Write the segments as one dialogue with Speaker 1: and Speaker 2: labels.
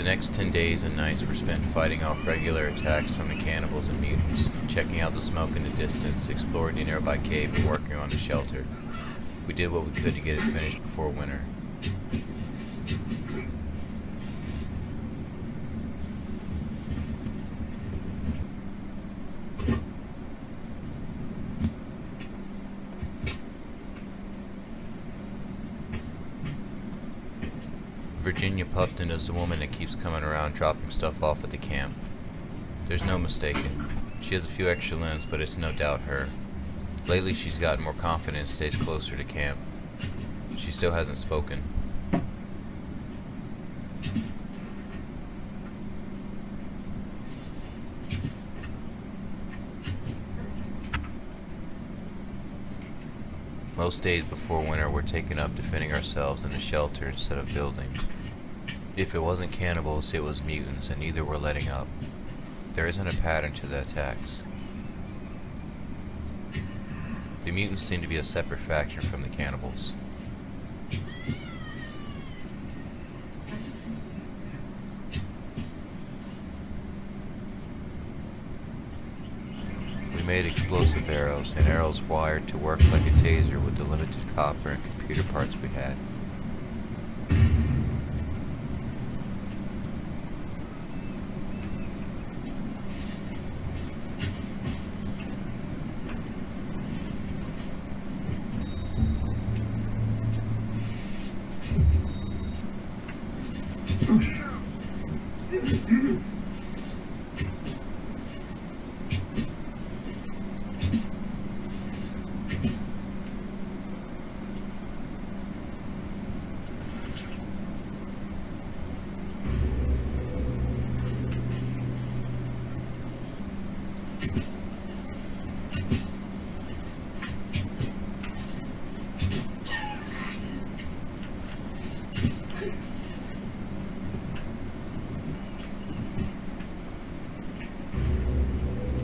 Speaker 1: next 10 days and nights were spent fighting off regular attacks from the cannibals and mutants, checking out the smoke in the distance, exploring the nearby cave, and working on the shelter. We did what we could to get it finished before winter. Virginia Pufton is the woman that keeps coming around dropping stuff off at the camp. There's no mistaking. She has a few extra limbs, but it's no doubt her. Lately she's gotten more confident and stays closer to camp. She still hasn't spoken. Most days before winter we're taken up defending ourselves in a shelter instead of building. If it wasn't cannibals, it was mutants, and neither were letting up. There isn't a pattern to the attacks. The mutants seem to be a separate faction from the cannibals. We made explosive arrows, and arrows wired to work like a taser with the limited copper and computer parts we had.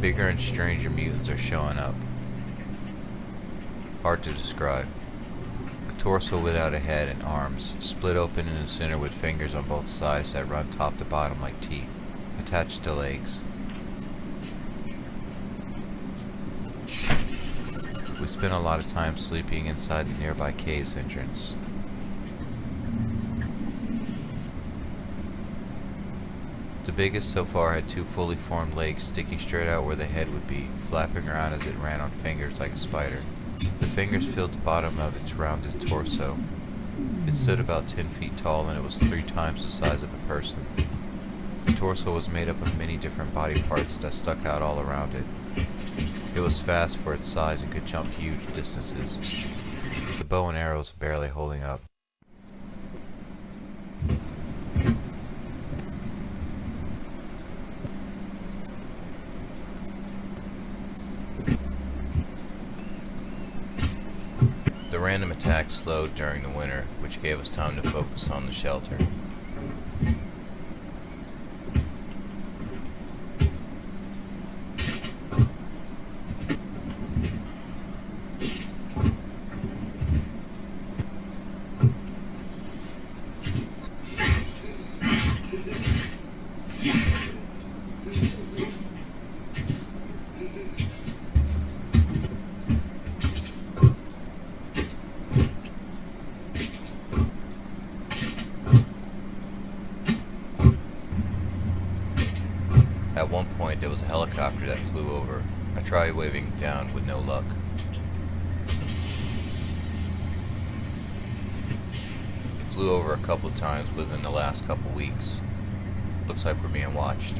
Speaker 1: Bigger and stranger mutants are showing up. Hard to describe. A torso without a head and arms, split open in the center with fingers on both sides that run top to bottom like teeth, attached to legs. We spent a lot of time sleeping inside the nearby cave's entrance. The biggest so far had two fully formed legs sticking straight out where the head would be, flapping around as it ran on fingers like a spider. The fingers filled the bottom of its rounded torso. It stood about 10 feet tall, and it was 3 times the size of a person. The torso was made up of many different body parts that stuck out all around it. It was fast for its size and could jump huge distances. The bow and arrows barely holding up. The random attacks slowed during the winter, which gave us time to focus on the shelter. At one point, there was a helicopter that flew over. I tried waving it down with no luck. It flew over a couple of times within the last couple weeks. Looks like we're being watched.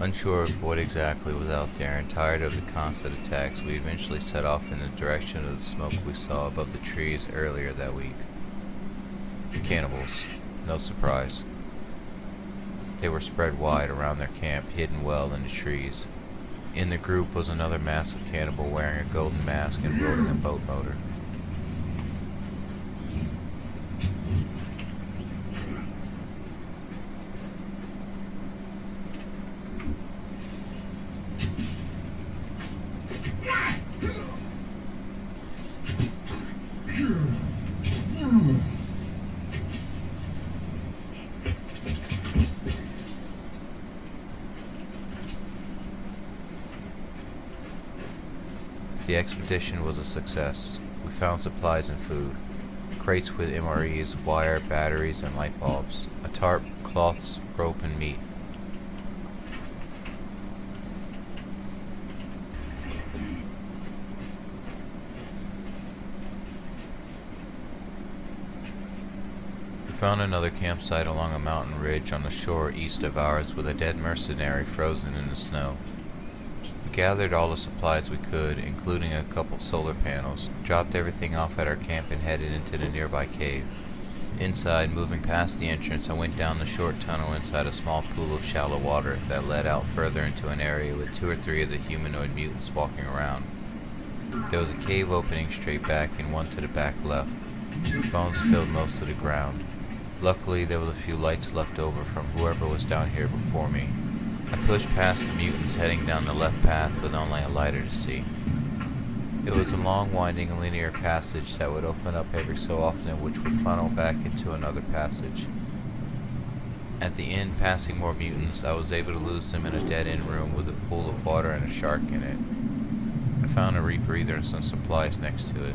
Speaker 1: Unsure of what exactly was out there and tired of the constant attacks, we eventually set off in the direction of the smoke we saw above the trees earlier that week. Cannibals. No surprise. They were spread wide around their camp, hidden well in the trees. In the group was another massive cannibal wearing a golden mask and wielding a boat motor. The expedition was a success. We found supplies and food. Crates with MREs, wire, batteries, and light bulbs. A tarp, cloths, rope, and meat. We found another campsite along a mountain ridge on the shore east of ours with a dead mercenary frozen in the snow. We gathered all the supplies we could, including a couple solar panels, dropped everything off at our camp and headed into the nearby cave. Inside, moving past the entrance, I went down the short tunnel inside a small pool of shallow water that led out further into an area with 2 or 3 of the humanoid mutants walking around. There was a cave opening straight back and one to the back left. Bones filled most of the ground. Luckily, there was a few lights left over from whoever was down here before me. I pushed past the mutants heading down the left path with only a lighter to see. It was a long, winding, linear passage that would open up every so often, which would funnel back into another passage. At the end, passing more mutants, I was able to lose them in a dead-end room with a pool of water and a shark in it. I found a rebreather and some supplies next to it.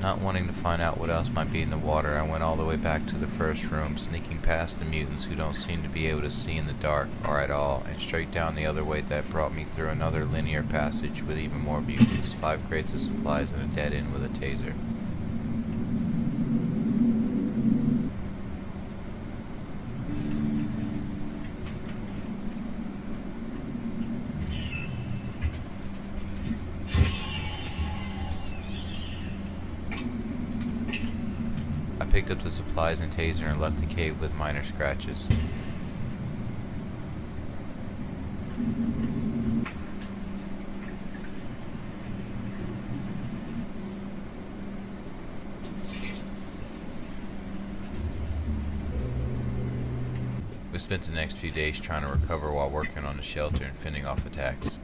Speaker 1: Not wanting to find out what else might be in the water, I went all the way back to the first room, sneaking past the mutants who don't seem to be able to see in the dark, or at all, and straight down the other way that brought me through another linear passage with even more mutants, 5 crates of supplies, and a dead end with a taser. I picked up the supplies and taser and left the cave with minor scratches. We spent the next few days trying to recover while working on the shelter and fending off attacks.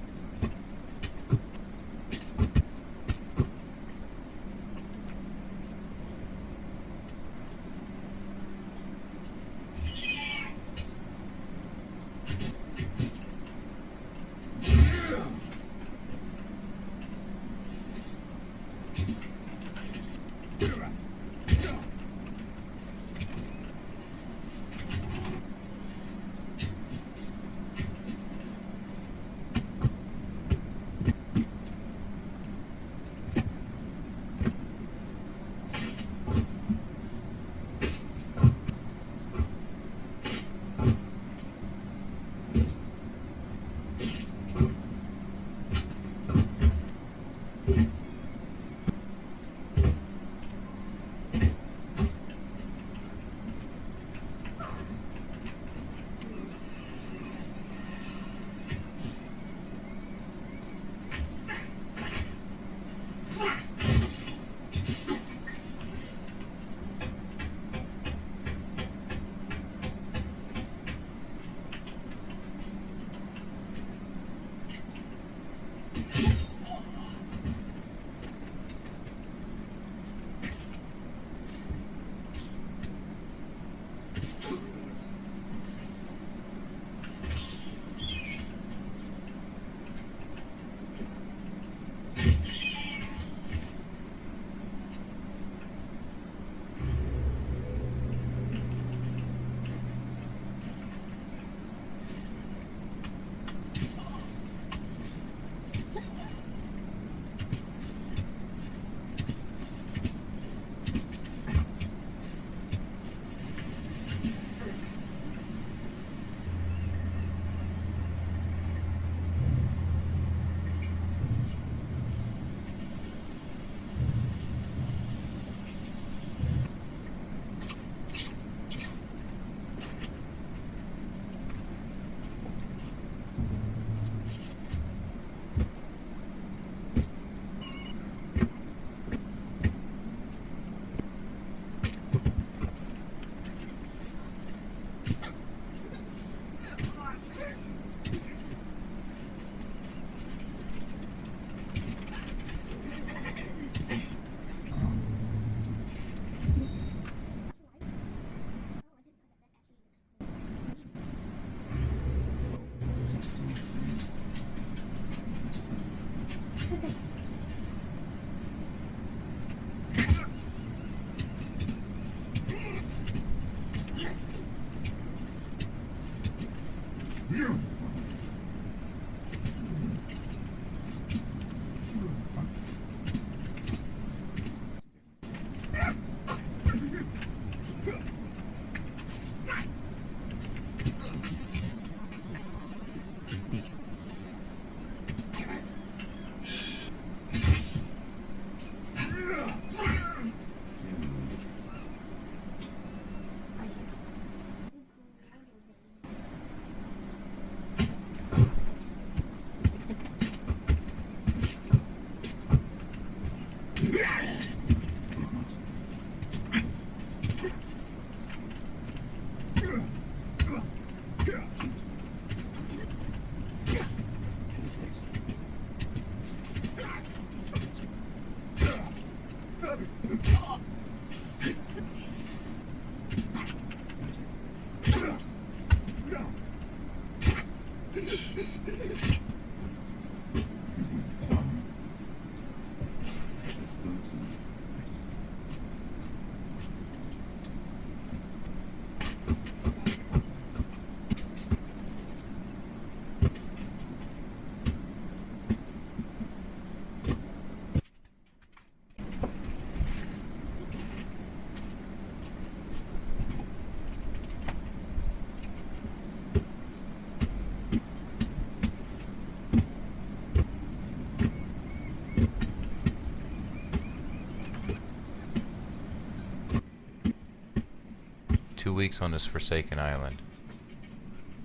Speaker 1: 2 weeks on this forsaken island.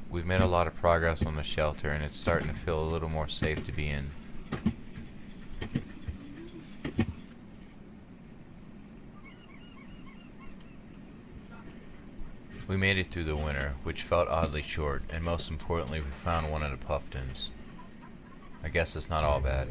Speaker 1: We've made a lot of progress on the shelter, and it's starting to feel a little more safe to be in. We made it through the winter, which felt oddly short, and most importantly, we found one of the Pufftons. I guess it's not all bad.